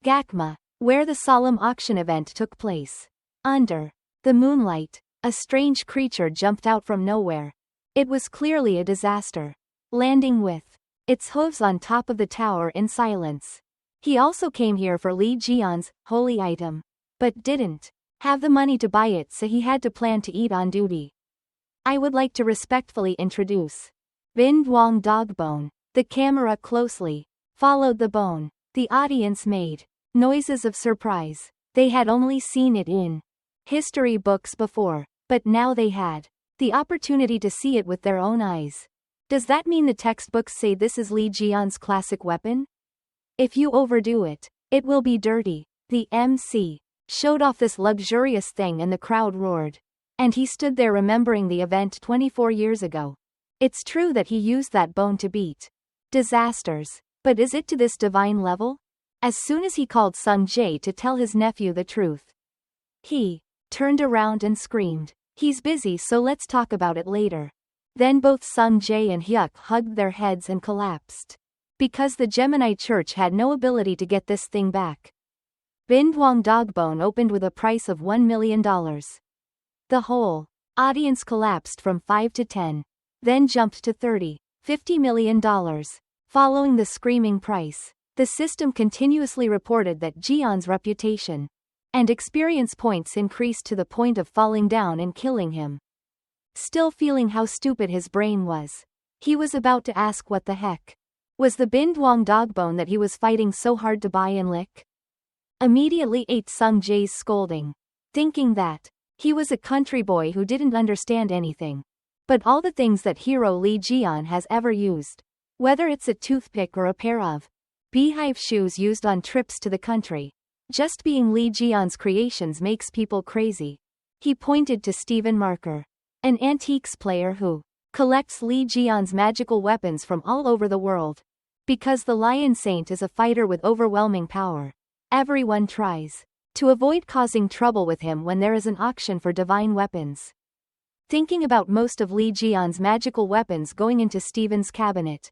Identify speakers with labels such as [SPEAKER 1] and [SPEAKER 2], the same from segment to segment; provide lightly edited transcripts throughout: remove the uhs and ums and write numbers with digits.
[SPEAKER 1] Gakma, where the solemn auction event took place. Under the moonlight, a strange creature jumped out from nowhere. It was clearly a disaster, landing with its hooves on top of the tower in silence. He also came here for Li Jian's holy item, but didn't have the money to buy it, so he had to plan to eat on duty. I would like to respectfully introduce Bin Duong Dogbone. The camera closely followed the bone. The audience made noises of surprise. They had only seen it in history books before, but now they had the opportunity to see it with their own eyes. Does that mean the textbooks say this is Li Jian's classic weapon? If you overdo it, it will be dirty. The MC showed off this luxurious thing and the crowd roared. And he stood there remembering the event 24 years ago. It's true that he used that bone to beat disasters, but is it to this divine level? As soon as he called Sung Jae to tell his nephew the truth, he turned around and screamed, "He's busy, so let's talk about it later." Then both Sung Jae and Hyuk hugged their heads and collapsed. Because the Gemini Church had no ability to get this thing back. Bin Duong Dogbone opened with a price of $1 million. The whole audience collapsed from 5 to 10, then jumped to 30, $50 million. Following the screaming price, the system continuously reported that Jian's reputation and experience points increased to the point of falling down and killing him. Still feeling how stupid his brain was, he was about to ask what the heck was the Bin Duong Dogbone that he was fighting so hard to buy and lick. Immediately ate Sung Jae's scolding, thinking that he was a country boy who didn't understand anything. But all the things that hero Li Jian has ever used, whether it's a toothpick or a pair of beehive shoes used on trips to the country, just being Li Jian's creations makes people crazy. He pointed to Stephen Marker, an antiques player who collects Li Jian's magical weapons from all over the world. Because the Lion Saint is a fighter with overwhelming power, everyone tries to avoid causing trouble with him when there is an auction for divine weapons. Thinking about most of Li Jian's magical weapons going into Stephen's cabinet,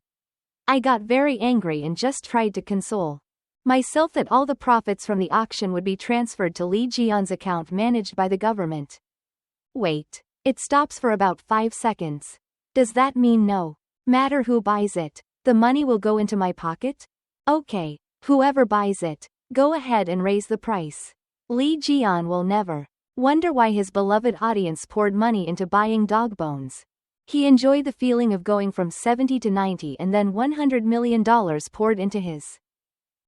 [SPEAKER 1] I got very angry and just tried to console myself that all the profits from the auction would be transferred to Li Jian's account managed by the government. Wait. It stops for about 5 seconds. Does that mean no matter who buys it, the money will go into my pocket? Okay. Whoever buys it, go ahead and raise the price. Li Jian will never wonder why his beloved audience poured money into buying dog bones. He enjoyed the feeling of going from 70 to 90 and then $100 million poured into his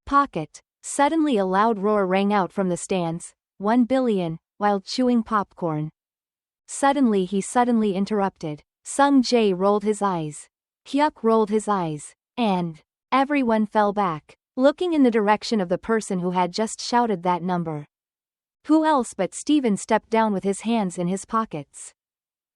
[SPEAKER 1] pocket. Suddenly a loud roar rang out from the stands, 1 billion, while chewing popcorn. Suddenly he interrupted. Sung Jae rolled his eyes. Hyuk rolled his eyes. And everyone fell back, looking in the direction of the person who had just shouted that number. Who else but Stephen stepped down with his hands in his pockets,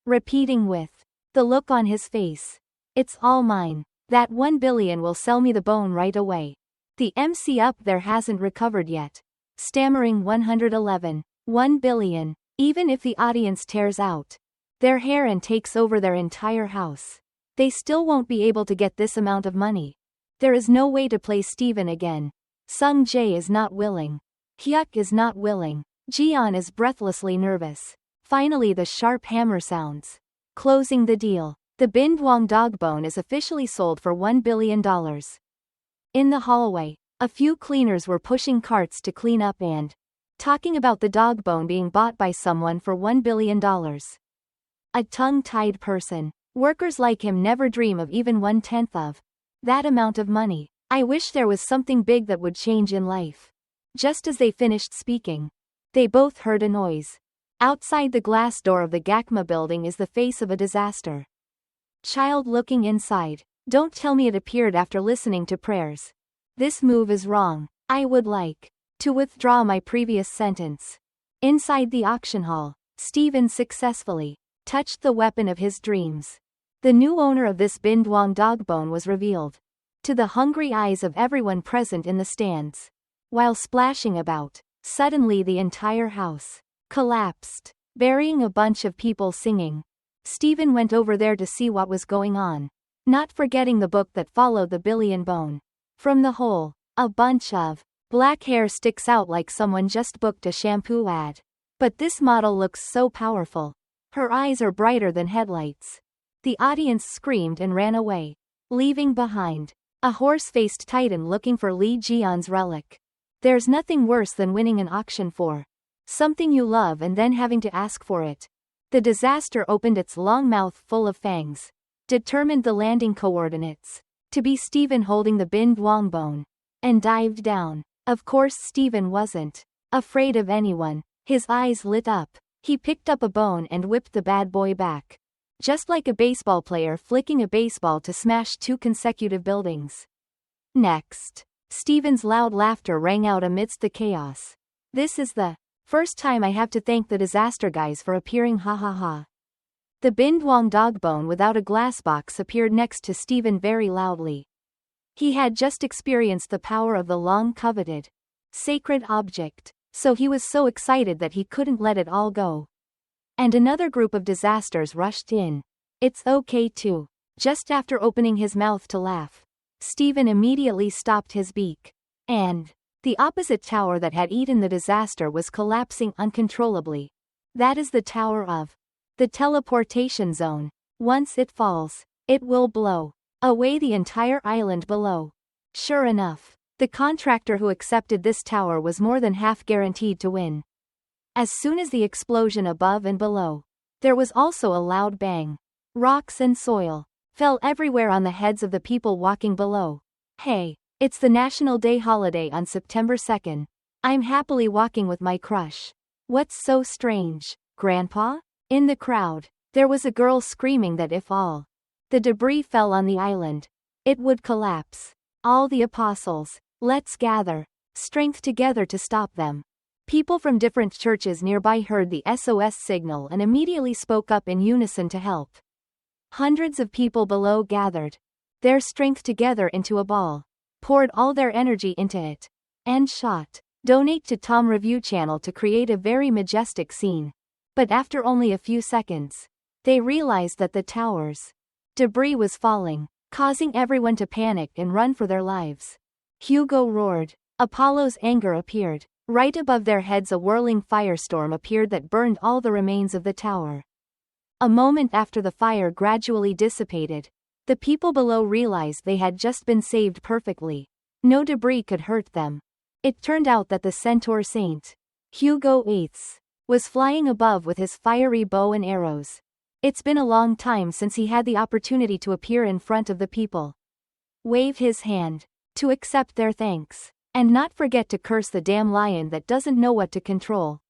[SPEAKER 1] repeating with the look on his face, "It's all mine. That 1 billion will sell me the bone right away." The MC up there hasn't recovered yet, stammering 111. 1 billion. Even if the audience tears out their hair and takes over their entire house, they still won't be able to get this amount of money. There is no way to play Stephen again. Sung Jae is not willing. Hyuk is not willing. Jian is breathlessly nervous. Finally the sharp hammer sounds, closing the deal. The Bin Duong Dogbone is officially sold for $1 billion. In the hallway, a few cleaners were pushing carts to clean up and talking about the dog bone being bought by someone for $1 billion. A tongue-tied person. Workers like him never dream of even 1/10 of that amount of money. I wish there was something big that would change in life. Just as they finished speaking, they both heard a noise. Outside the glass door of the Gakma building is the face of a disaster child looking inside. Don't tell me it appeared after listening to prayers. This move is wrong. I would like to withdraw my previous sentence. Inside the auction hall, Stephen successfully touched the weapon of his dreams. The new owner of this Bin Duong Dogbone was revealed to the hungry eyes of everyone present in the stands. While splashing about, suddenly the entire house collapsed, burying a bunch of people singing. Stephen went over there to see what was going on, not forgetting the book that followed the billion bone. From the hole, a bunch of Black hair sticks out like someone just booked a shampoo ad. But this model looks so powerful. Her eyes are brighter than headlights. The audience screamed and ran away, leaving behind a horse-faced titan looking for Lee Ji-yeon's relic. There's nothing worse than winning an auction for something you love and then having to ask for it. The disaster opened its long mouth full of fangs, determined the landing coordinates to be Steven holding the bin duong bone, and dived down. Of course Steven wasn't afraid of anyone. His eyes lit up. He picked up a bone and whipped the bad boy back. Just like a baseball player flicking a baseball to smash 2 consecutive buildings. Next, Steven's loud laughter rang out amidst the chaos. This is the first time I have to thank the disaster guys for appearing, ha ha ha. The bin duong dog bone without a glass box appeared next to Steven very loudly. He had just experienced the power of the long-coveted sacred object, so he was so excited that he couldn't let it all go. And another group of disasters rushed in. It's okay too. Just after opening his mouth to laugh, Steven immediately stopped his beak. And the opposite tower that had eaten the disaster was collapsing uncontrollably. That is the tower of the teleportation zone. Once it falls, it will blow away the entire island below. Sure enough, the contractor who accepted this tower was more than half guaranteed to win. As soon as the explosion above and below, there was also a loud bang. Rocks and soil fell everywhere on the heads of the people walking below. Hey, it's the National Day holiday on September 2nd. I'm happily walking with my crush. What's so strange, Grandpa? In the crowd, there was a girl screaming that if all the debris fell on the island, it would collapse. All the apostles, let's gather strength together to stop them. People from different churches nearby heard the SOS signal and immediately spoke up in unison to help. Hundreds of people below gathered their strength together into a ball, poured all their energy into it, and shot. Donate to Tom Review Channel to create a very majestic scene. But after only a few seconds, they realized that the tower's debris was falling, causing everyone to panic and run for their lives. Hugo roared. Apollo's anger appeared. Right above their heads a whirling firestorm appeared that burned all the remains of the tower. A moment after the fire gradually dissipated, the people below realized they had just been saved perfectly. No debris could hurt them. It turned out that the centaur saint, Hugo Eighths, was flying above with his fiery bow and arrows. It's been a long time since he had the opportunity to appear in front of the people. Wave his hand to accept their thanks. And not forget to curse the damn lion that doesn't know what to control.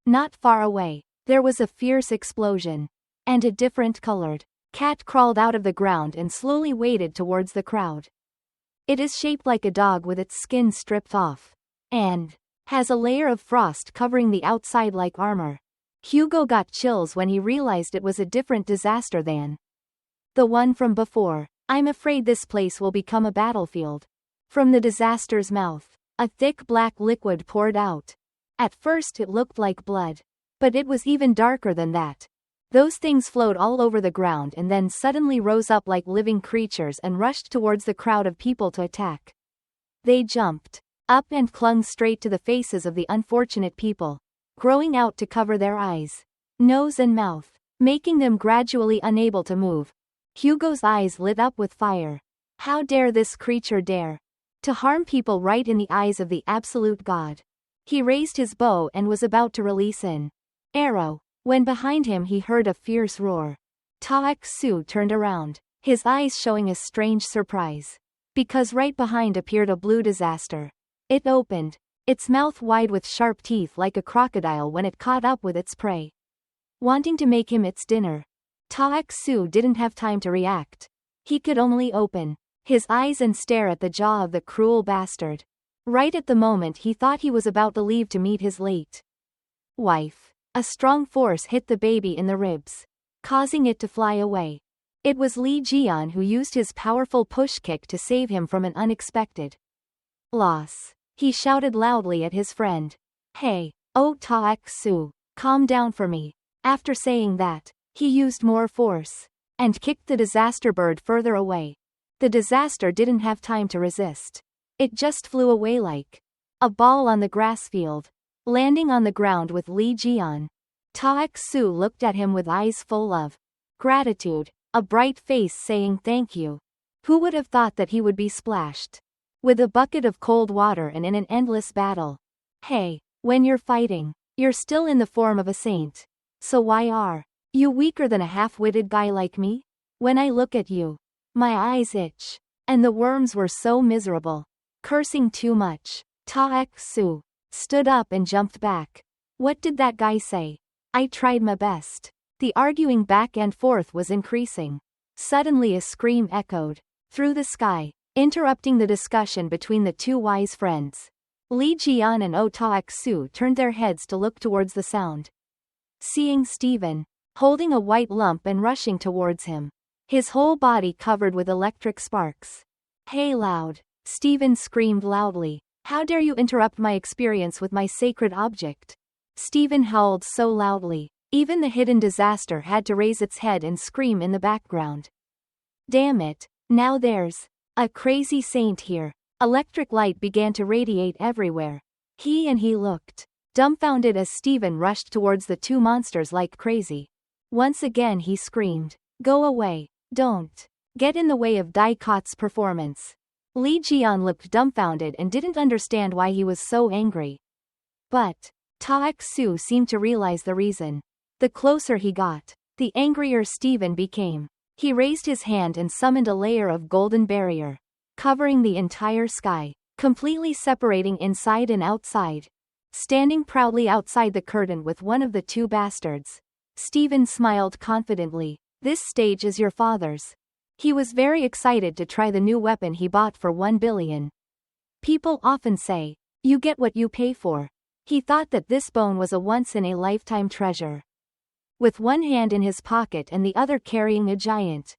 [SPEAKER 1] Not far away, there was a fierce explosion. And a different colored cat crawled out of the ground and slowly waded towards the crowd. It is shaped like a dog with its skin stripped off. And has a layer of frost covering the outside like armor. Hugo got chills when he realized it was a different disaster than the one from before. I'm afraid this place will become a battlefield. From the disaster's mouth, a thick black liquid poured out. At first it looked like blood. But it was even darker than that. Those things flowed all over the ground and then suddenly rose up like living creatures and rushed towards the crowd of people to attack. They jumped up and clung straight to the faces of the unfortunate people, growing out to cover their eyes, nose and mouth, making them gradually unable to move. Hugo's eyes lit up with fire. How dare this creature dare to harm people right in the eyes of the absolute God. He raised his bow and was about to release an arrow, when behind him he heard a fierce roar. Taek Su turned around, his eyes showing a strange surprise. Because right behind appeared a blue disaster. It opened, its mouth wide with sharp teeth like a crocodile when it caught up with its prey, wanting to make him its dinner. Taek Su didn't have time to react. He could only open his eyes and stare at the jaw of the cruel bastard. Right at the moment he thought he was about to leave to meet his late wife, a strong force hit the baby in the ribs, causing it to fly away. It was Lee Ji-yeon who used his powerful push kick to save him from an unexpected loss. He shouted loudly at his friend. Hey, oh Taek Su, calm down for me. After saying that, he used more force and kicked the disaster bird further away. The disaster didn't have time to resist. It just flew away like A ball on the grass field. Landing on the ground with Lee Jian. Ta-Xu looked at him with eyes full of gratitude, a bright face saying thank you. Who would have thought that he would be splashed with a bucket of cold water and in an endless battle? Hey, when you're fighting, you're still in the form of a saint. So why are you weaker than a half-witted guy like me? When I look at you, my eyes itch. And the worms were so miserable. Cursing too much. Ta-Xu stood up and jumped back. What did that guy say? I tried my best. The arguing back and forth was increasing. Suddenly a scream echoed through the sky, interrupting the discussion between the two wise friends. Li Jian and Ta-Xu turned their heads to look towards the sound. Seeing Stephen, holding a white lump and rushing towards him. His whole body covered with electric sparks. Hey loud! Stephen screamed loudly. How dare you interrupt my experience with my sacred object? Stephen howled so loudly, even the hidden disaster had to raise its head and scream in the background. Damn it, now there's a crazy saint here. Electric light began to radiate everywhere. He looked dumbfounded as Stephen rushed towards the two monsters like crazy. Once again he screamed, "Go away, don't get in the way of Dai Kot's performance." Li Jian looked dumbfounded and didn't understand why he was so angry. But Ta-Xu seemed to realize the reason. The closer he got, the angrier Stephen became. He raised his hand and summoned a layer of golden barrier, covering the entire sky, completely separating inside and outside. Standing proudly outside the curtain with one of the two bastards, Stephen smiled confidently. This stage is your father's. He was very excited to try the new weapon he bought for 1 billion. People often say, you get what you pay for. He thought that this bone was a once-in-a-lifetime treasure. With one hand in his pocket and the other carrying a giant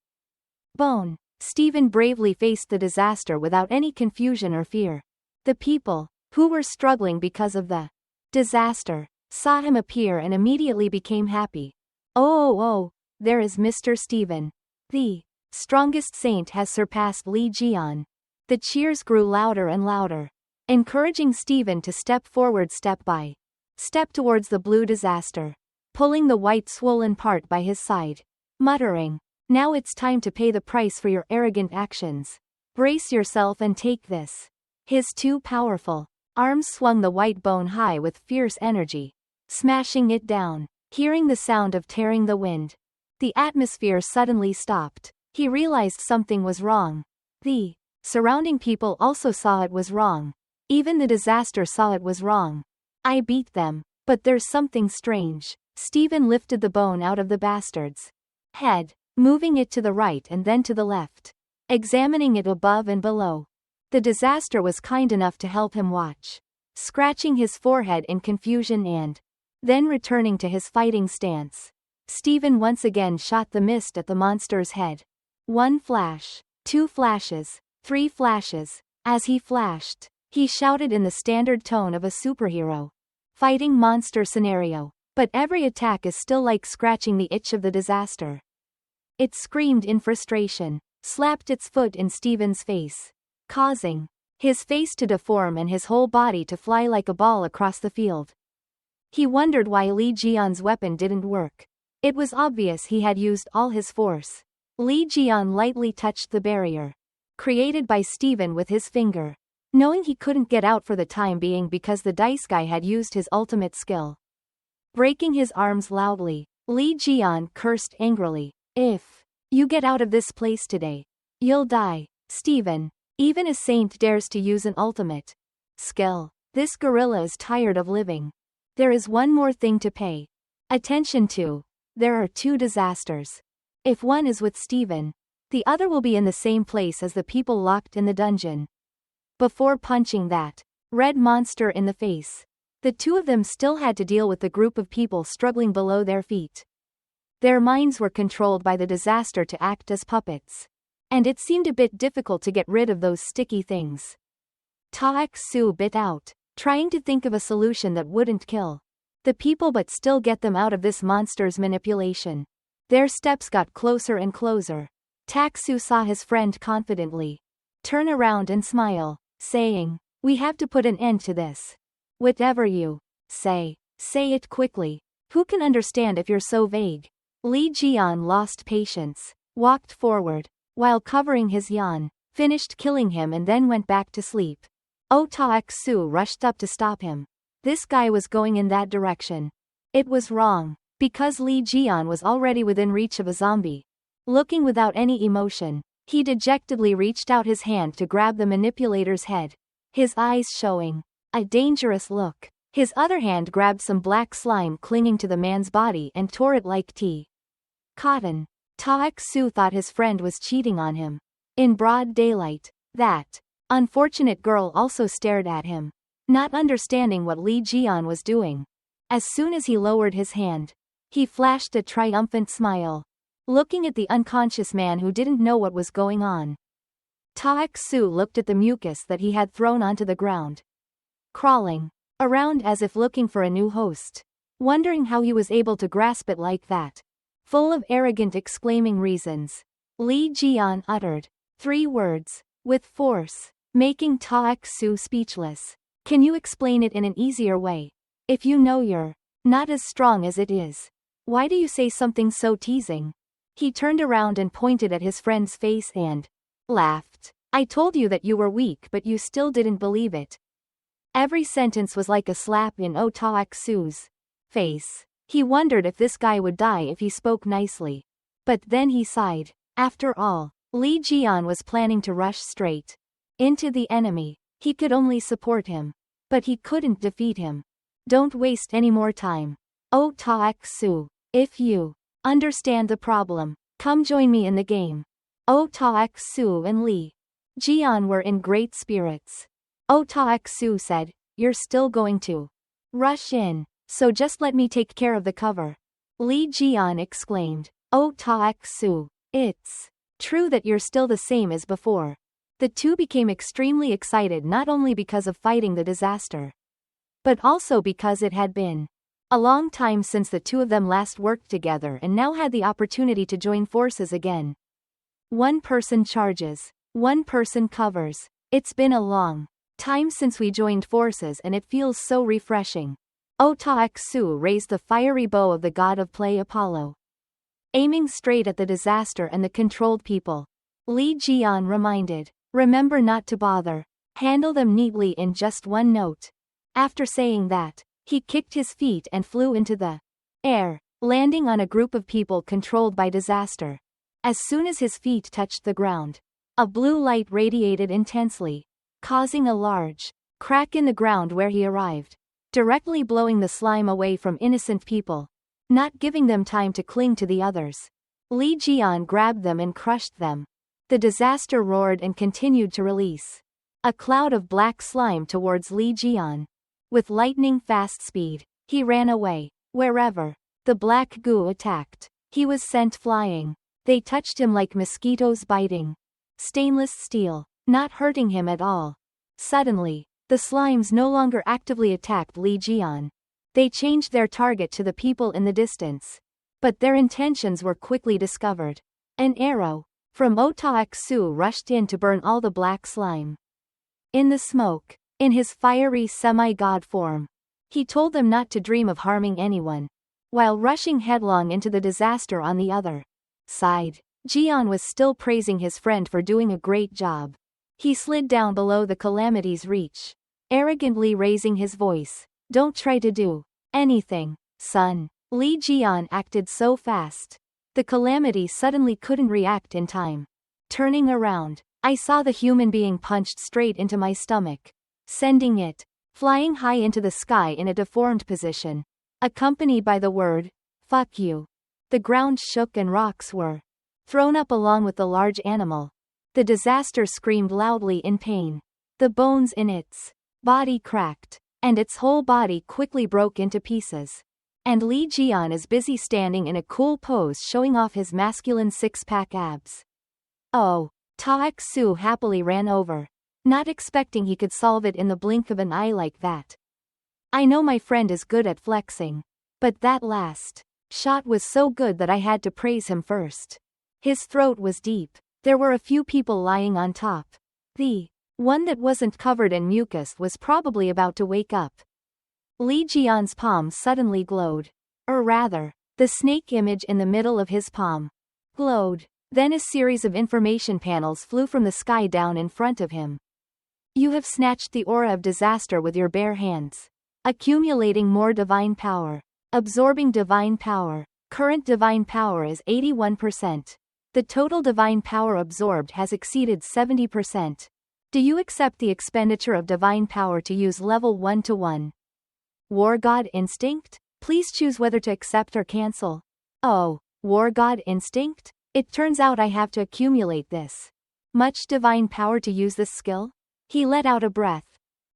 [SPEAKER 1] bone, Stephen bravely faced the disaster without any confusion or fear. The people, who were struggling because of the disaster, saw him appear and immediately became happy. Oh, there is Mr. Stephen. The strongest saint has surpassed Li Jian. The cheers grew louder and louder, encouraging Stephen to step forward step by step towards the blue disaster, pulling the white swollen part by his side, muttering, now it's time to pay the price for your arrogant actions. Brace yourself and take this. His two powerful arms swung the white bone high with fierce energy, smashing it down. Hearing the sound of tearing the wind, the atmosphere suddenly stopped. He realized something was wrong. The surrounding people also saw it was wrong. Even the disaster saw it was wrong. I beat them, but there's something strange. Stephen lifted the bone out of the bastard's head, moving it to the right and then to the left, examining it above and below. The disaster was kind enough to help him watch, scratching his forehead in confusion and then returning to his fighting stance. Stephen once again shot the mist at the monster's head. 1 flash, 2 flashes, 3 flashes. As he flashed, he shouted in the standard tone of a superhero fighting monster scenario. But every attack is still like scratching the itch of the disaster. It screamed in frustration, slapped its foot in Stephen's face, causing his face to deform and his whole body to fly like a ball across the field. He wondered why Li Jian's weapon didn't work. It was obvious he had used all his force. Li Jian lightly touched the barrier created by Stephen with his finger, knowing he couldn't get out for the time being because the dice guy had used his ultimate skill. Breaking his arms loudly, Li Jian cursed angrily. If you get out of this place today, you'll die. Stephen, even a saint dares to use an ultimate skill. This gorilla is tired of living. There is one more thing to pay attention to. There are 2 disasters. If one is with Stephen, the other will be in the same place as the people locked in the dungeon. Before punching that red monster in the face, the 2 of them still had to deal with the group of people struggling below their feet. Their minds were controlled by the disaster to act as puppets, and it seemed a bit difficult to get rid of those sticky things. Ta-Xu bit out, trying to think of a solution that wouldn't kill the people but still get them out of this monster's manipulation. Their steps got closer and closer. Ta-Xu saw his friend confidently turn around and smile, saying, We have to put an end to this. Whatever you say it quickly. Who can understand if you're so vague? Li Jian lost patience, walked forward, while covering his yawn, finished killing him and then went back to sleep. Taek-su rushed up to stop him. This guy was going in that direction. It was wrong, because Li Jian was already within reach of a zombie. Looking without any emotion, he dejectedly reached out his hand to grab the manipulator's head, his eyes showing a dangerous look. His other hand grabbed some black slime clinging to the man's body and tore it like tea. Cotton. Taek-su thought his friend was cheating on him. In broad daylight, that unfortunate girl also stared at him, not understanding what Li Jian was doing. As soon as he lowered his hand, he flashed a triumphant smile, looking at the unconscious man who didn't know what was going on. Taek-su looked at the mucus that he had thrown onto the ground, crawling around as if looking for a new host, wondering how he was able to grasp it like that. Full of arrogant exclaiming reasons, Li Jian uttered 3 words, with force, making Taek-su speechless. Can you explain it in an easier way? If you know you're not as strong as it is, why do you say something so teasing? He turned around and pointed at his friend's face and laughed. I told you that you were weak but you still didn't believe it. Every sentence was like a slap in Taek-su's face. He wondered if this guy would die if he spoke nicely. But then he sighed. After all, Li Jian was planning to rush straight into the enemy. He could only support him, but he couldn't defeat him. Don't waste any more time. Taek-su, if you understand the problem, come join me in the game. Taek-su and Li Jian were in great spirits. Taek-su said, you're still going to rush in, so just let me take care of the cover. Li Jian exclaimed. Taek-su, it's true that you're still the same as before. The two became extremely excited not only because of fighting the disaster, but also because it had been a long time since the two of them last worked together and now had the opportunity to join forces again. One person charges, one person covers. It's been a long time since we joined forces and it feels so refreshing. Taek-su raised the fiery bow of the god of play Apollo, aiming straight at the disaster and the controlled people. Li Jian reminded, remember not to bother. Handle them neatly in just one note. After saying that, he kicked his feet and flew into the air, landing on a group of people controlled by disaster. As soon as his feet touched the ground, a blue light radiated intensely, causing a large crack in the ground where he arrived, directly blowing the slime away from innocent people, not giving them time to cling to the others. Li Jian grabbed them and crushed them. The disaster roared and continued to release a cloud of black slime towards Li Jian. With lightning-fast speed, he ran away. Wherever the black goo attacked, he was sent flying. They touched him like mosquitoes biting stainless steel, not hurting him at all. Suddenly, the slimes no longer actively attacked Li Jian. They changed their target to the people in the distance. But their intentions were quickly discovered. An arrow from Taek-su rushed in to burn all the black slime. In the smoke, in his fiery semi-god form, he told them not to dream of harming anyone, while rushing headlong into the disaster on the other side. Jian was still praising his friend for doing a great job. He slid down below the calamity's reach, arrogantly raising his voice. Don't try to do anything, son. Li Jian acted so fast. The calamity suddenly couldn't react in time. Turning around, I saw the human being punched straight into my stomach, sending it flying high into the sky in a deformed position, accompanied by the word, fuck you. The ground shook and rocks were thrown up along with the large animal. The disaster screamed loudly in pain. The bones in its body cracked, and its whole body quickly broke into pieces. And Li Jian is busy standing in a cool pose showing off his masculine six-pack abs. Taek-su happily ran over, not expecting he could solve it in the blink of an eye like that. I know my friend is good at flexing, but that last shot was so good that I had to praise him first. His throat was deep. There were a few people lying on top. The One that wasn't covered in mucus was probably about to wake up. Li Jian's palm suddenly glowed. Or rather, the snake image in the middle of his palm glowed. Then a series of information panels flew from the sky down in front of him. You have snatched the aura of disaster with your bare hands. Accumulating more divine power. Absorbing divine power. Current divine power is 81%. The total divine power absorbed has exceeded 70%. Do you accept the expenditure of divine power to use level 1-1? War God Instinct? Please choose whether to accept or cancel. Oh, War God Instinct? It turns out I have to accumulate this much divine power to use this skill? He let out a breath.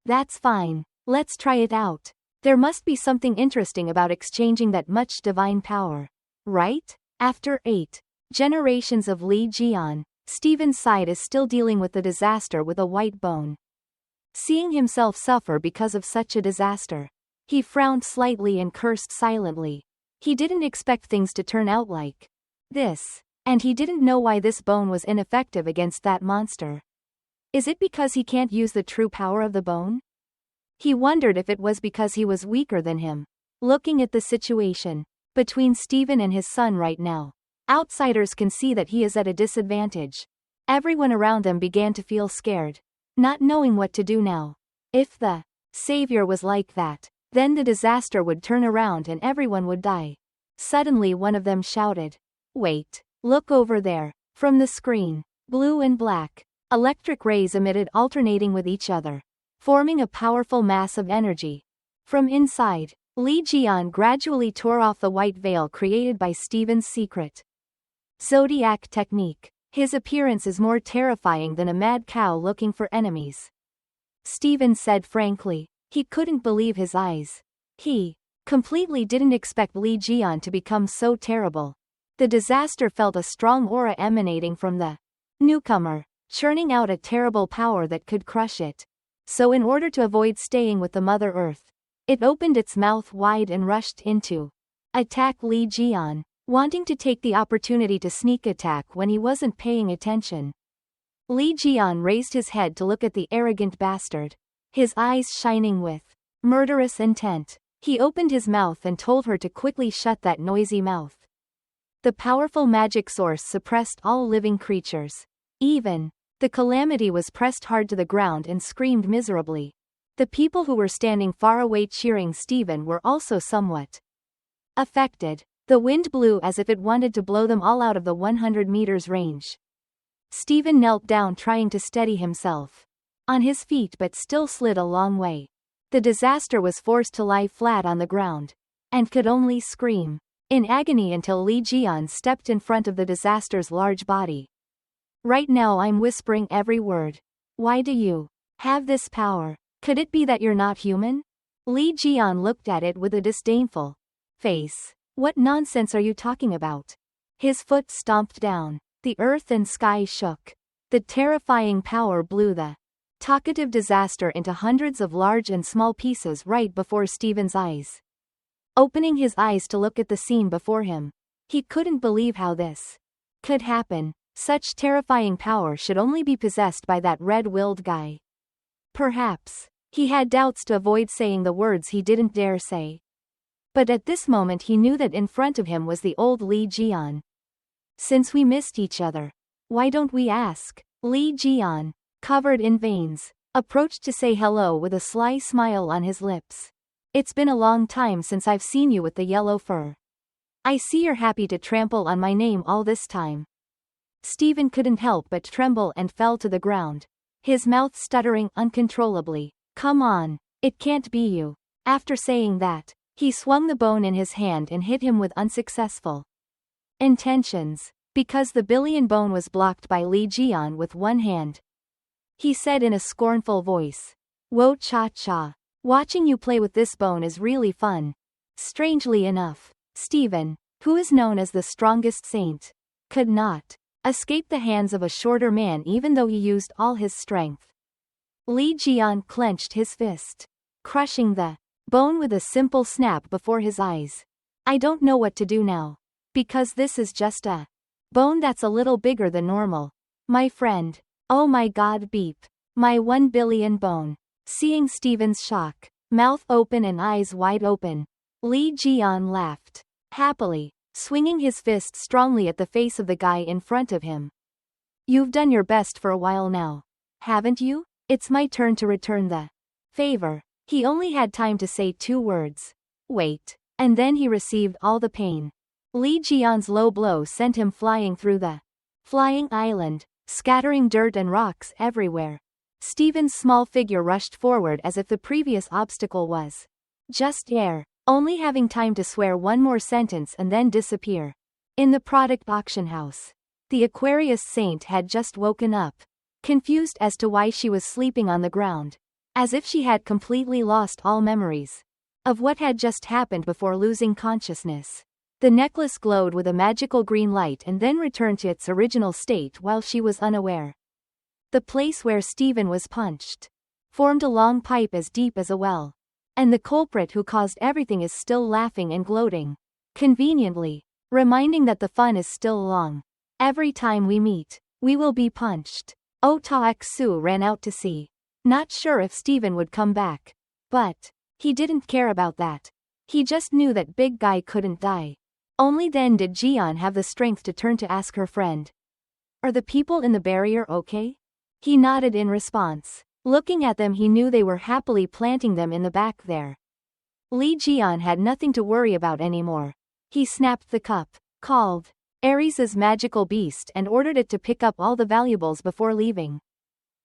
[SPEAKER 1] That's fine. Let's try it out. There must be something interesting about exchanging that much divine power. Right? After 8 generations of Li Jian, Steven's side is still dealing with the disaster with a white bone. Seeing himself suffer because of such a disaster, he frowned slightly and cursed silently. He didn't expect things to turn out like this. And he didn't know why this bone was ineffective against that monster. Is it because he can't use the true power of the bone? He wondered if it was because he was weaker than him. Looking at the situation between Steven and his son right now, outsiders can see that he is at a disadvantage. Everyone around them began to feel scared, not knowing what to do now. If the savior was like that, then the disaster would turn around and everyone would die. Suddenly one of them shouted, "Wait. Look over there." From the screen, blue and black, electric rays emitted alternating with each other, forming a powerful mass of energy. From inside, Li Jian gradually tore off the white veil created by Steven's secret zodiac technique. His appearance is more terrifying than a mad cow looking for enemies. Steven said frankly. He couldn't believe his eyes. He completely didn't expect Li Jian to become so terrible. The disaster felt a strong aura emanating from the newcomer, churning out a terrible power that could crush it. So in order to avoid staying with the Mother Earth, it opened its mouth wide and rushed into attack Li Jian, wanting to take the opportunity to sneak attack when he wasn't paying attention. Li Jian raised his head to look at the arrogant bastard, his eyes shining with murderous intent. He opened his mouth and told her to quickly shut that noisy mouth. The powerful magic source suppressed all living creatures. Even the calamity was pressed hard to the ground and screamed miserably. The people who were standing far away cheering Steven were also somewhat affected. The wind blew as if it wanted to blow them all out of the 100 meters range. Steven knelt down trying to steady himself on his feet but still slid a long way. The disaster was forced to lie flat on the ground, and could only scream in agony until Li Jian stepped in front of the disaster's large body. Right now I'm whispering every word. Why do you have this power? Could it be that you're not human? Li Jian looked at it with a disdainful face. What nonsense are you talking about? His foot stomped down. The earth and sky shook. The terrifying power blew the talkative disaster into hundreds of large and small pieces right before Steven's eyes. Opening his eyes to look at the scene before him, he couldn't believe how this could happen. Such terrifying power should only be possessed by that red-willed guy. Perhaps he had doubts to avoid saying the words he didn't dare say. But at this moment he knew that in front of him was the old Li Jian. Since we missed each other, why don't we ask? Li Jian, covered in veins, approached to say hello with a sly smile on his lips. It's been a long time since I've seen you with the yellow fur. I see you're happy to trample on my name all this time. Steven couldn't help but tremble and fell to the ground, his mouth stuttering uncontrollably. Come on, it can't be you. After saying that, he swung the bone in his hand and hit him with unsuccessful intentions, because the billion bone was blocked by Li Jian with one hand. He said in a scornful voice, "Whoa cha-cha. Watching you play with this bone is really fun." Strangely enough, Steven, who is known as the strongest saint, could not escape the hands of a shorter man even though he used all his strength. Li Jian clenched his fist, crushing the bone with a simple snap before his eyes. I don't know what to do now. Because this is just a bone that's a little bigger than normal. My friend. Oh my god beep. My 1 billion bone. Seeing Steven's shock, mouth open and eyes wide open, Lee Ji-yeon laughed. Happily, swinging his fist strongly at the face of the guy in front of him. You've done your best for a while now. Haven't you? It's my turn to return the favor. He only had time to say 2 words. Wait. And then he received all the pain. Lee Ji-yeon's low blow sent him flying through the flying island, scattering dirt and rocks everywhere. Steven's small figure rushed forward as if the previous obstacle was just air, only having time to swear one more sentence and then disappear. In the product auction house, the Aquarius Saint had just woken up, confused as to why she was sleeping on the ground, as if she had completely lost all memories of what had just happened before losing consciousness. The necklace glowed with a magical green light and then returned to its original state while she was unaware. The place where Steven was punched formed a long pipe as deep as a well. And the culprit who caused everything is still laughing and gloating. Conveniently, reminding that the fun is still long. Every time we meet, we will be punched. Oh Ta-Ek-Soo ran out to see. Not sure if Steven would come back. But he didn't care about that. He just knew that big guy couldn't die. Only then did Ji-yeon have the strength to turn to ask her friend. Are the people in the barrier okay? He nodded in response. Looking at them, he knew they were happily planting them in the back there. Lee Ji-yeon had nothing to worry about anymore. He snapped the cup, called Ares' magical beast and ordered it to pick up all the valuables before leaving.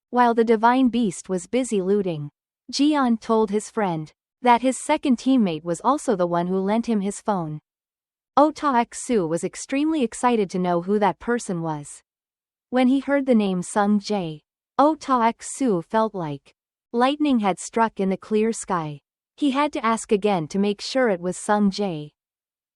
[SPEAKER 1] While the divine beast was busy looting, Ji-yeon told his friend that his second teammate was also the one who lent him his phone. Oh Ta-Ek-Soo was extremely excited to know who that person was. When he heard the name Sung Jae, Oh Ta-Ek-Soo felt like lightning had struck in the clear sky. He had to ask again to make sure it was Sung Jae.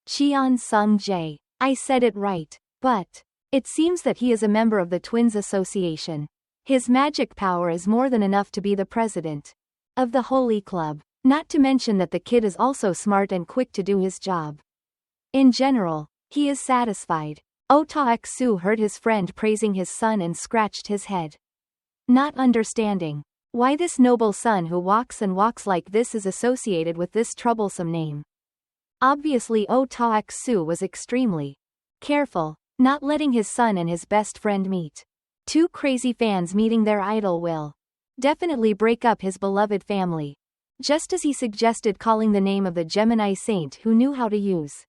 [SPEAKER 1] Cheon Sung Jae. I said it right, but it seems that he is a member of the Twins Association. His magic power is more than enough to be the president of the Holy Club. Not to mention that the kid is also smart and quick to do his job. In general, he is satisfied. Oh Ta-Ek-Soo heard his friend praising his son and scratched his head. Not understanding why this noble son who walks and walks like this is associated with this troublesome name. Obviously Oh Ta-Ek-Soo was extremely careful, not letting his son and his best friend meet. 2 crazy fans meeting their idol will definitely break up his beloved family. Just as he suggested calling the name of the Gemini saint who knew how to use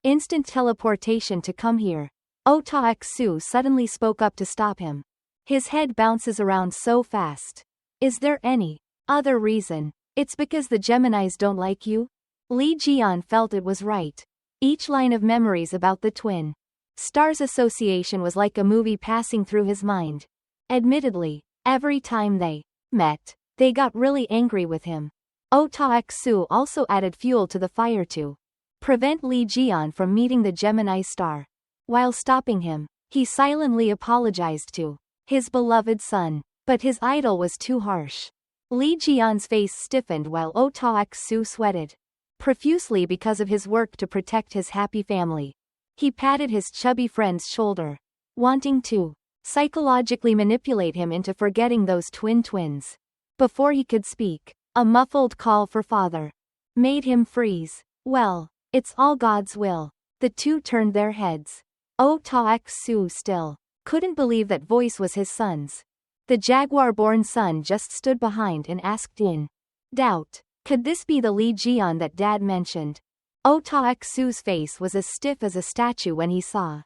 [SPEAKER 1] instant teleportation to come here, Oh Ta-Ek-Soo suddenly spoke up to stop him. His head bounces around so fast. Is there any other reason? It's because the Geminis don't like you? Lee Ji-yeon felt it was right. Each line of memories about the Twin Stars Association was like a movie passing through his mind. Admittedly, every time they met, they got really angry with him. Oh Ta-Ek-Soo also added fuel to the fire to prevent Lee Ji-yeon from meeting the Gemini star. While stopping him, he silently apologized to his beloved son, but his idol was too harsh. Lee Ji-yeon's face stiffened while Oh Ta-Ek-Soo sweated profusely because of his work to protect his happy family. He patted his chubby friend's shoulder, wanting to psychologically manipulate him into forgetting those twins. Before he could speak, a muffled call for father made him freeze. Well, it's all God's will. The two turned their heads. Oh Ta-Ek-Soo still couldn't believe that voice was his son's. The Jaguar-born son just stood behind and asked in doubt, could this be the Lee Ji-yeon that Dad mentioned? Oh Ta-Ek-Soo's face was as stiff as a statue when he saw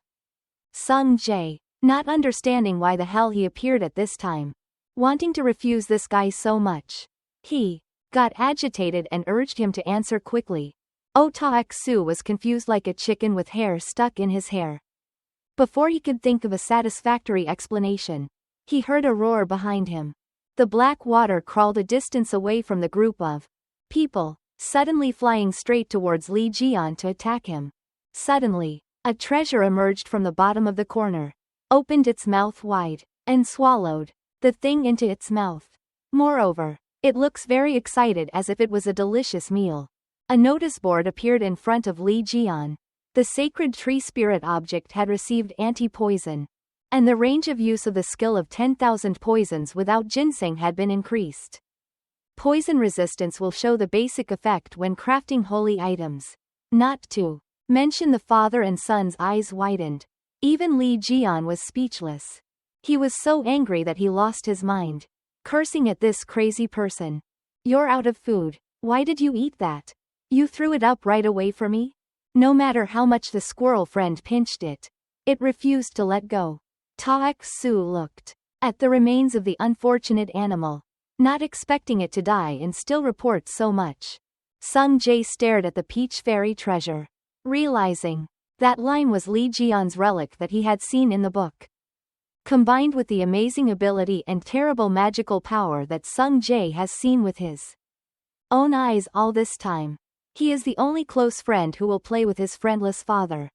[SPEAKER 1] Sung Jae, not understanding why the hell he appeared at this time. Wanting to refuse this guy so much, he got agitated and urged him to answer quickly. Oh Ta-Ek-Soo was confused like a chicken with hair stuck in his hair. Before he could think of a satisfactory explanation, he heard a roar behind him. The black water crawled a distance away from the group of people, suddenly flying straight towards Lee Ji-yeon to attack him. Suddenly, a treasure emerged from the bottom of the corner, opened its mouth wide, and swallowed the thing into its mouth. Moreover, it looks very excited as if it was a delicious meal. A notice board appeared in front of Lee Ji-yeon. The sacred tree spirit object had received anti-poison and the range of use of the skill of 10,000 poisons without ginseng had been increased. Poison resistance will show the basic effect when crafting holy items. Not to mention the father and son's eyes widened. Even Li Jian was speechless. He was so angry that he lost his mind, cursing at this crazy person. You're out of food. Why did you eat that? You threw it up right away for me? No matter how much the squirrel friend pinched it, it refused to let go. Taek Su looked at the remains of the unfortunate animal, not expecting it to die and still report so much. Sung Jae stared at the peach fairy treasure, realizing that line was Li Jian's relic that he had seen in the book. Combined with the amazing ability and terrible magical power that Sung Jae has seen with his own eyes all this time, he is the only close friend who will play with his friendless father.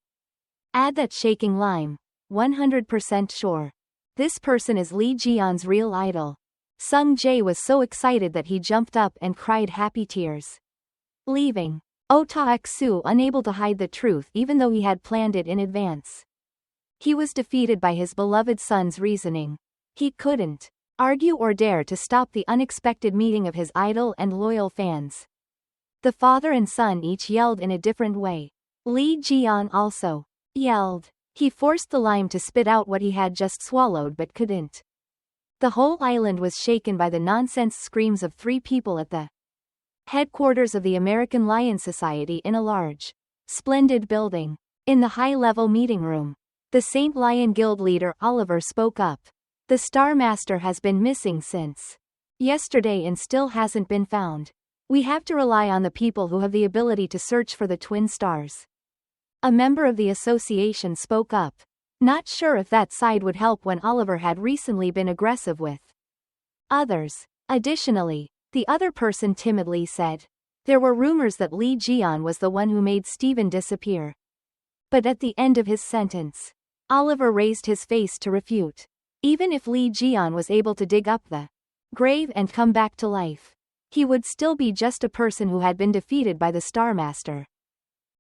[SPEAKER 1] Add that shaking lime. 100% sure. This person is Li Jian's real idol. Sung Jae was so excited that he jumped up and cried happy tears. Leaving Taek Su unable to hide the truth even though he had planned it in advance. He was defeated by his beloved son's reasoning. He couldn't argue or dare to stop the unexpected meeting of his idol and loyal fans. The father and son each yelled in a different way. Li Jian also yelled. He forced the lime to spit out what he had just swallowed but couldn't. The whole island was shaken by the nonsense screams of 3 people at the headquarters of the American Lion Society in a large, splendid building. In the high-level meeting room, the Saint Lion Guild leader Oliver spoke up. The Star Master has been missing since yesterday and still hasn't been found. We have to rely on the people who have the ability to search for the twin stars. A member of the association spoke up, not sure if that side would help when Oliver had recently been aggressive with others. Additionally, the other person timidly said, there were rumors that Li Jian was the one who made Steven disappear. But at the end of his sentence, Oliver raised his face to refute. Even if Li Jian was able to dig up the grave and come back to life, he would still be just a person who had been defeated by the Star Master.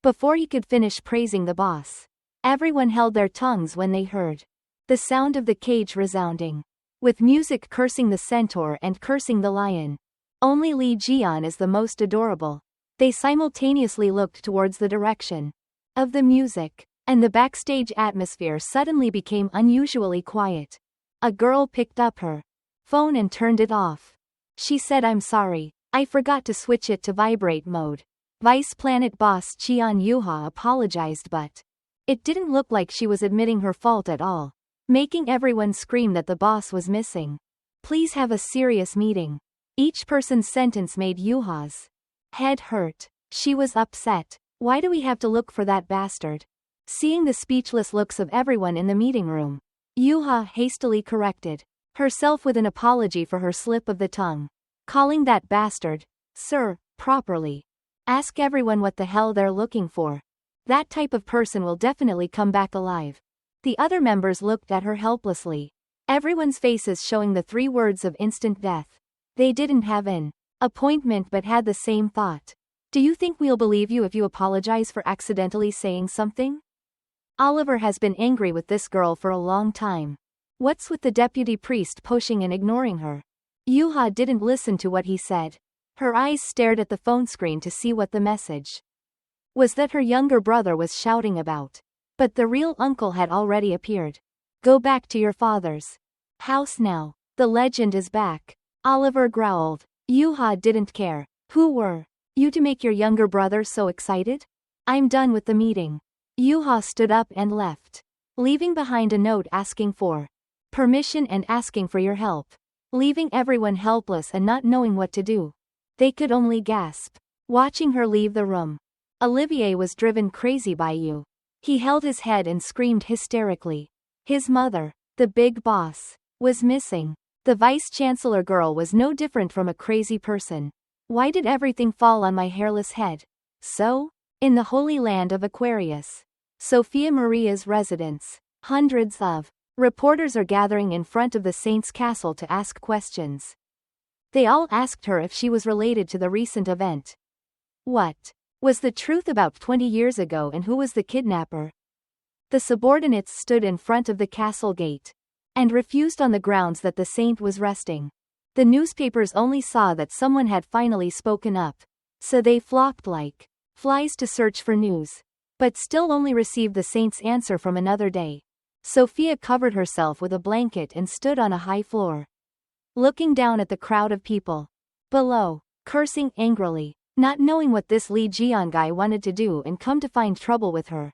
[SPEAKER 1] Before he could finish praising the boss, everyone held their tongues when they heard the sound of the cage resounding, with music cursing the centaur and cursing the lion. Only Li Jian is the most adorable. They simultaneously looked towards the direction of the music, and the backstage atmosphere suddenly became unusually quiet. A girl picked up her phone and turned it off. She said, I'm sorry, I forgot to switch it to vibrate mode. Vice Planet boss Cheon Yuha apologized, but it didn't look like she was admitting her fault at all, making everyone scream that the boss was missing. Please have a serious meeting. Each person's sentence made Yuha's head hurt. She was upset. Why do we have to look for that bastard? Seeing the speechless looks of everyone in the meeting room, Yuha hastily corrected herself with an apology for her slip of the tongue. Calling that bastard, sir, properly. Ask everyone what the hell they're looking for. That type of person will definitely come back alive. The other members looked at her helplessly, everyone's faces showing the 3 words of instant death. They didn't have an appointment but had the same thought. Do you think we'll believe you if you apologize for accidentally saying something? Oliver has been angry with this girl for a long time. What's with the deputy priest pushing and ignoring her? Yuha didn't listen to what he said. Her eyes stared at the phone screen to see what the message was that her younger brother was shouting about. But the real uncle had already appeared. Go back to your father's house now. The legend is back. Oliver growled. Yuha didn't care. Who were you to make your younger brother so excited? I'm done with the meeting. Yuha stood up and left, leaving behind a note asking for permission and asking for your help, leaving everyone helpless and not knowing what to do. They could only gasp, watching her leave the room. Olivier was driven crazy by you. He held his head and screamed hysterically. His mother, the big boss, was missing. The vice-chancellor girl was no different from a crazy person. Why did everything fall on my hairless head? So? In the holy land of Aquarius, Sophia Maria's residence, hundreds of reporters are gathering in front of the saint's castle to ask questions. They all asked her if she was related to the recent event. What was the truth about 20 years ago and who was the kidnapper? The subordinates stood in front of the castle gate and refused on the grounds that the saint was resting. The newspapers only saw that someone had finally spoken up, so they flocked like flies to search for news, but still only received the saint's answer from another day. Sophia covered herself with a blanket and stood on a high floor, looking down at the crowd of people below, cursing angrily, not knowing what this Lee Jian guy wanted to do and come to find trouble with her.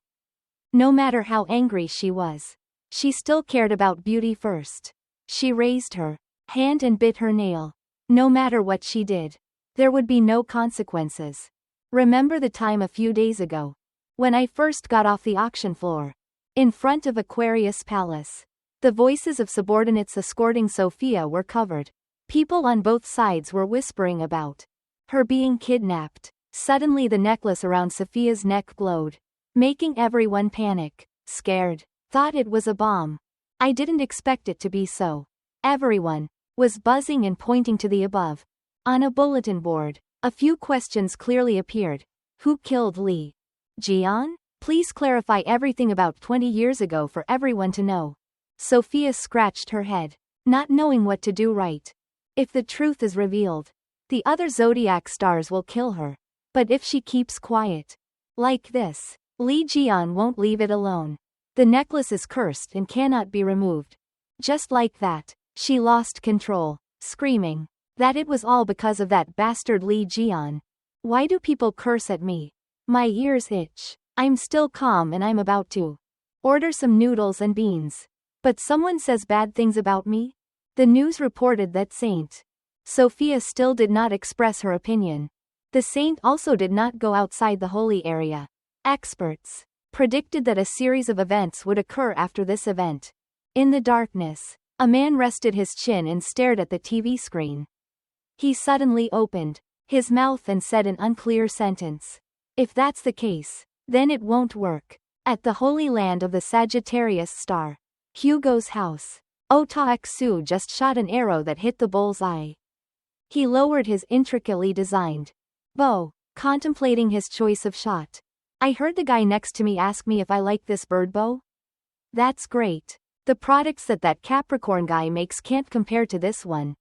[SPEAKER 1] No matter how angry she was, she still cared about beauty first. She raised her hand and bit her nail. No matter what she did, there would be no consequences. Remember the time a few days ago, when I first got off the auction floor, in front of Aquarius Palace. The voices of subordinates escorting Sophia were covered. People on both sides were whispering about her being kidnapped. Suddenly the necklace around Sophia's neck glowed, making everyone panic, scared, thought it was a bomb. I didn't expect it to be so. Everyone was buzzing and pointing to the above. On a bulletin board, a few questions clearly appeared. Who killed Lee Jian? Please clarify everything about 20 years ago for everyone to know. Sophia scratched her head, not knowing what to do right. If the truth is revealed, the other zodiac stars will kill her. But if she keeps quiet, like this, Lee Jian won't leave it alone. The necklace is cursed and cannot be removed. Just like that, she lost control, screaming that it was all because of that bastard Lee Jian. Why do people curse at me? My ears itch. I'm still calm and I'm about to order some noodles and beans. But someone says bad things about me? The news reported that Saint Sophia still did not express her opinion. The saint also did not go outside the holy area. Experts predicted that a series of events would occur after this event. In the darkness, a man rested his chin and stared at the TV screen. He suddenly opened his mouth and said an unclear sentence. If that's the case, then it won't work. At the holy land of the Sagittarius star, Hugo's house, Otaxu just shot an arrow that hit the bull's eye. He lowered his intricately designed bow, contemplating his choice of shot. I heard the guy next to me ask me if I like this bird bow. That's great. The products that Capricorn guy makes can't compare to this one.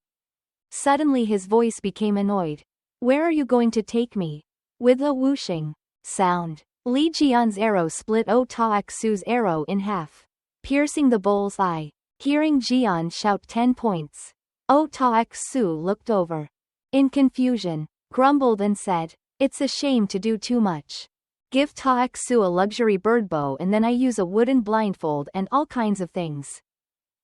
[SPEAKER 1] Suddenly his voice became annoyed. Where are you going to take me? With a whooshing sound, Li Jian's arrow split Otaxu's arrow in half, piercing the bull's eye. Hearing Jian shout 10 points, Otaxu looked over in confusion, grumbled and said, "It's a shame to do too much. Give Taexu a luxury bird bow and then I use a wooden blindfold and all kinds of things.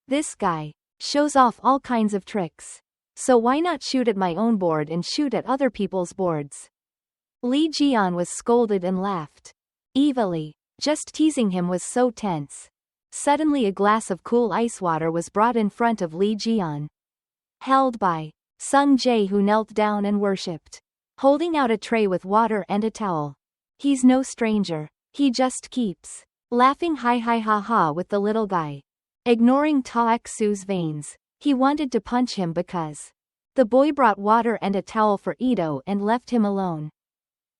[SPEAKER 1] This guy shows off all kinds of tricks. So why not shoot at my own board and shoot at other people's boards?" Li Jian was scolded and laughed evilly. Just teasing him was so tense. Suddenly a glass of cool ice water was brought in front of Li Jian, held by Sung Jae, who knelt down and worshipped, holding out a tray with water and a towel. He's no stranger. He just keeps laughing hi hi ha ha with the little guy. Ignoring Taexu's veins, he wanted to punch him because the boy brought water and a towel for Ito and left him alone.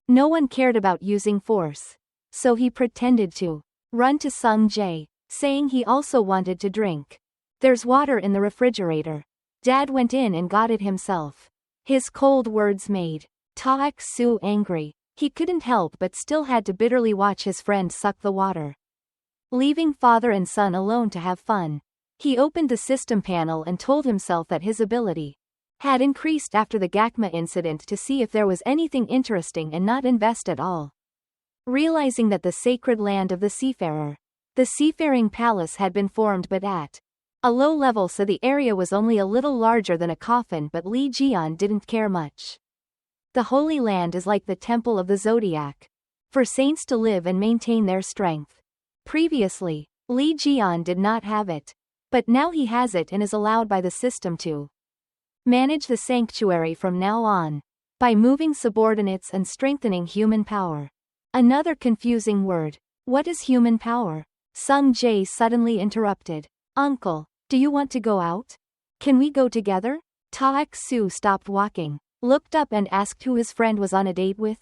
[SPEAKER 1] No one cared about using force, so he pretended to run to Sung Jae, saying he also wanted to drink. There's water in the refrigerator. Dad went in and got it himself. His cold words made Taexu angry. He couldn't help but still had to bitterly watch his friend suck the water, leaving father and son alone to have fun. He opened the system panel and told himself that his ability had increased after the Gakma incident to see if there was anything interesting and not invest at all. Realizing that the sacred land of the seafarer, the seafaring palace, had been formed but at a low level, so the area was only a little larger than a coffin, but Li Jian didn't care much. The Holy Land is like the temple of the zodiac, for saints to live and maintain their strength. Previously, Li Jian did not have it, but now he has it and is allowed by the system to manage the sanctuary from now on, by moving subordinates and strengthening human power. Another confusing word. What is human power? Sung Jae suddenly interrupted. Uncle, do you want to go out? Can we go together? Taexu stopped walking, looked up and asked who his friend was on a date with.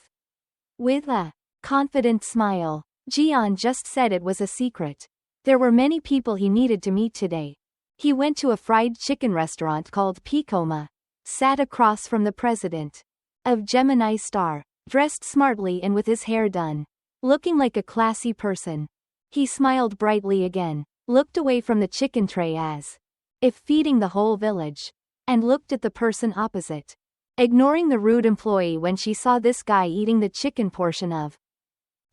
[SPEAKER 1] With a confident smile, Jian just said it was a secret. There were many people he needed to meet today. He went to a fried chicken restaurant called Picoma. Sat across from the president of Gemini Star, dressed smartly and with his hair done. Looking like a classy person. He smiled brightly again, looked away from the chicken tray as if feeding the whole village, and looked at the person opposite, ignoring the rude employee when she saw this guy eating the chicken portion of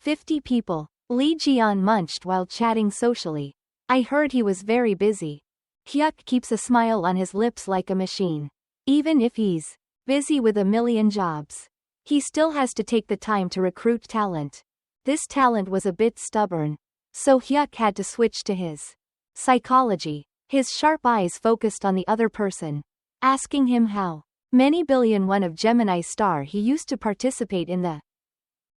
[SPEAKER 1] 50 people. Li Jian munched while chatting socially. I heard he was very busy. Hyuk keeps a smile on his lips like a machine. Even if he's busy with a million jobs, he still has to take the time to recruit talent. This talent was a bit stubborn, so Hyuk had to switch to his psychology. His sharp eyes focused on the other person, asking him how many billion won of Gemini Star he used to participate in the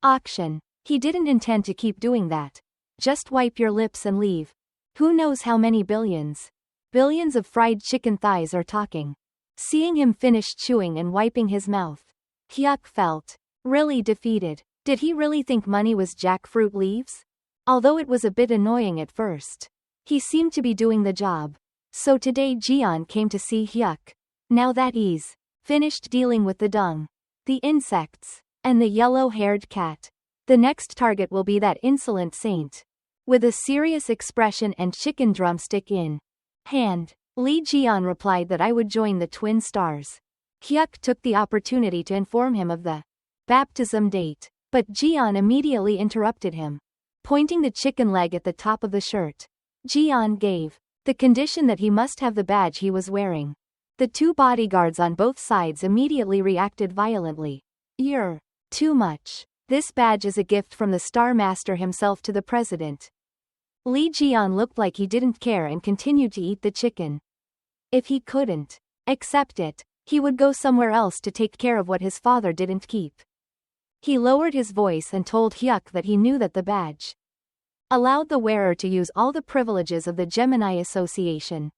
[SPEAKER 1] auction. He didn't intend to keep doing that. Just wipe your lips and leave. Who knows how many billions? Billions of fried chicken thighs are talking. Seeing him finish chewing and wiping his mouth, Hyuk felt really defeated. Did he really think money was jackfruit leaves? Although it was a bit annoying at first, he seemed to be doing the job. So today Jian came to see Hyuk. Now that he's finished dealing with the dung, the insects, and the yellow-haired cat, the next target will be that insolent saint. With a serious expression and chicken drumstick in hand, Li Jian replied that I would join the twin stars. Hyuk took the opportunity to inform him of the baptism date, but Jian immediately interrupted him, pointing the chicken leg at the top of the shirt. Jian gave the condition that he must have the badge he was wearing. The two bodyguards on both sides immediately reacted violently. You're too much. This badge is a gift from the Star Master himself to the president. Li Jian looked like he didn't care and continued to eat the chicken. If he couldn't accept it, he would go somewhere else to take care of what his father didn't keep. He lowered his voice and told Hyuk that he knew that the badge allowed the wearer to use all the privileges of the Gemini Association.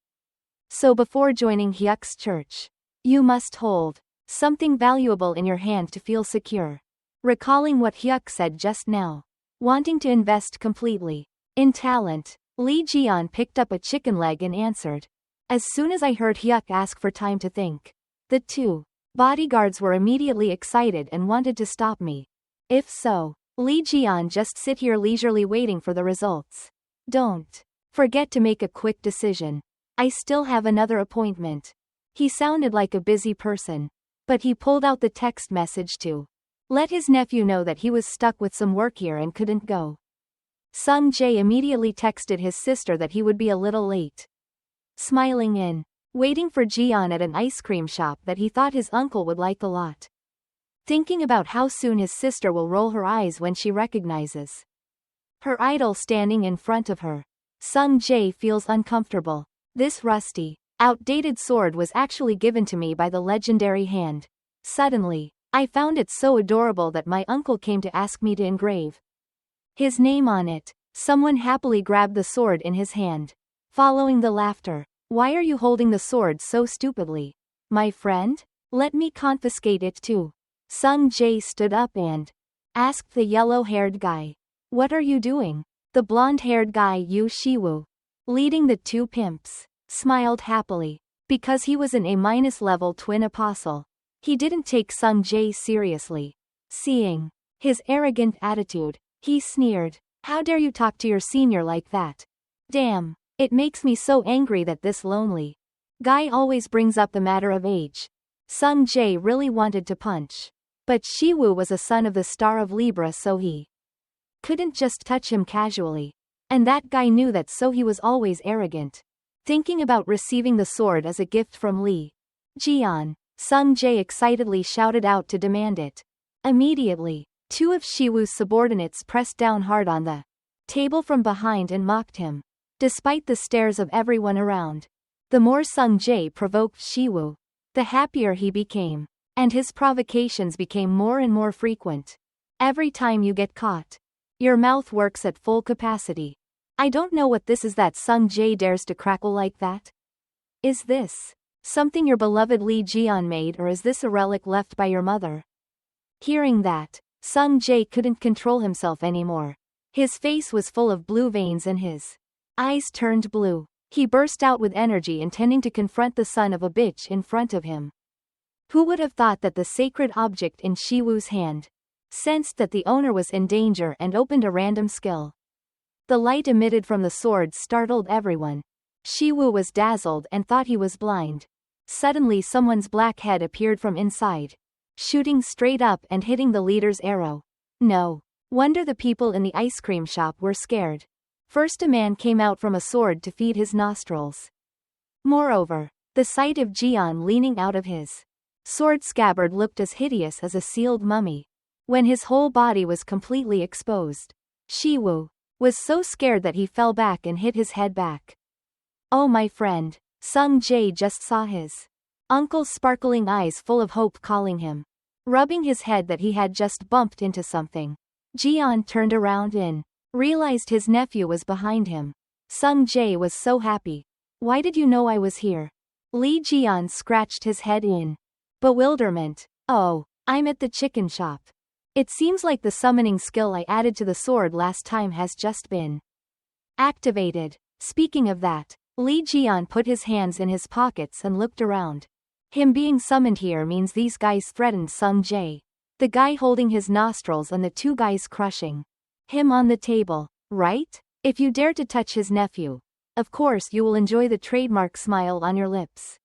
[SPEAKER 1] So before joining Hyuk's church, you must hold something valuable in your hand to feel secure. Recalling what Hyuk said just now, wanting to invest completely in talent, Li Jian picked up a chicken leg and answered. As soon as I heard Hyuk ask for time to think, the two bodyguards were immediately excited and wanted to stop me. If so, Li Jian, just sit here leisurely waiting for the results. Don't forget to make a quick decision. I still have another appointment. He sounded like a busy person, but he pulled out the text message to let his nephew know that he was stuck with some work here and couldn't go. Sung Jae immediately texted his sister that he would be a little late. Smiling in, waiting for Jian at an ice cream shop that he thought his uncle would like a lot. Thinking about how soon his sister will roll her eyes when she recognizes her idol standing in front of her. Sung Jae feels uncomfortable. This rusty, outdated sword was actually given to me by the legendary hand. Suddenly, I found it so adorable that my uncle came to ask me to engrave his name on it. Someone happily grabbed the sword in his hand. Following the laughter, why are you holding the sword so stupidly? My friend? Let me confiscate it too. Sung Jae stood up and asked the yellow-haired guy. What are you doing? The blonde-haired guy Yu Shiwu, leading the two pimps, smiled happily. Because he was an A-level twin apostle, he didn't take Sung Jae seriously. Seeing his arrogant attitude, he sneered. How dare you talk to your senior like that? Damn, it makes me so angry that this lonely guy always brings up the matter of age. Sung Jae really wanted to punch. But Shiwu was a son of the Star of Libra, so he couldn't just touch him casually. And that guy knew that, so he was always arrogant. Thinking about receiving the sword as a gift from Li Jian, Sung Jae excitedly shouted out to demand it. Immediately, two of Shiwu's subordinates pressed down hard on the table from behind and mocked him. Despite the stares of everyone around, the more Sung Jae provoked Shiwu, the happier he became, and his provocations became more and more frequent. Every time you get caught, your mouth works at full capacity. I don't know what this is that Sung Jae dares to crackle like that. Is this something your beloved Li Jian made, or is this a relic left by your mother? Hearing that, Sung Jae couldn't control himself anymore. His face was full of blue veins and his eyes turned blue. He burst out with energy, intending to confront the son of a bitch in front of him. Who would have thought that the sacred object in Shiwoo's hand sensed that the owner was in danger and opened a random skill? The light emitted from the sword startled everyone. Shiwoo was dazzled and thought he was blind. Suddenly someone's black head appeared from inside, shooting straight up and hitting the leader's arrow. No wonder the people in the ice cream shop were scared. First, a man came out from a sword to feed his nostrils. Moreover, the sight of Jian leaning out of his sword scabbard looked as hideous as a sealed mummy. When his whole body was completely exposed, Shiwoo was so scared that he fell back and hit his head back. Oh, my friend. Sung Jae just saw his uncle's sparkling eyes full of hope calling him, rubbing his head that he had just bumped into something. Jian turned around and realized his nephew was behind him. Sung Jae was so happy. Why did you know I was here? Lee Jian scratched his head in bewilderment. Oh, I'm at the chicken shop. It seems like the summoning skill I added to the sword last time has just been activated. Speaking of that, Lee Jian put his hands in his pockets and looked around. Him being summoned here means these guys threatened Sung Jae. The guy holding his nostrils and the two guys crushing him on the table, right? If you dare to touch his nephew, of course you will enjoy the trademark smile on your lips.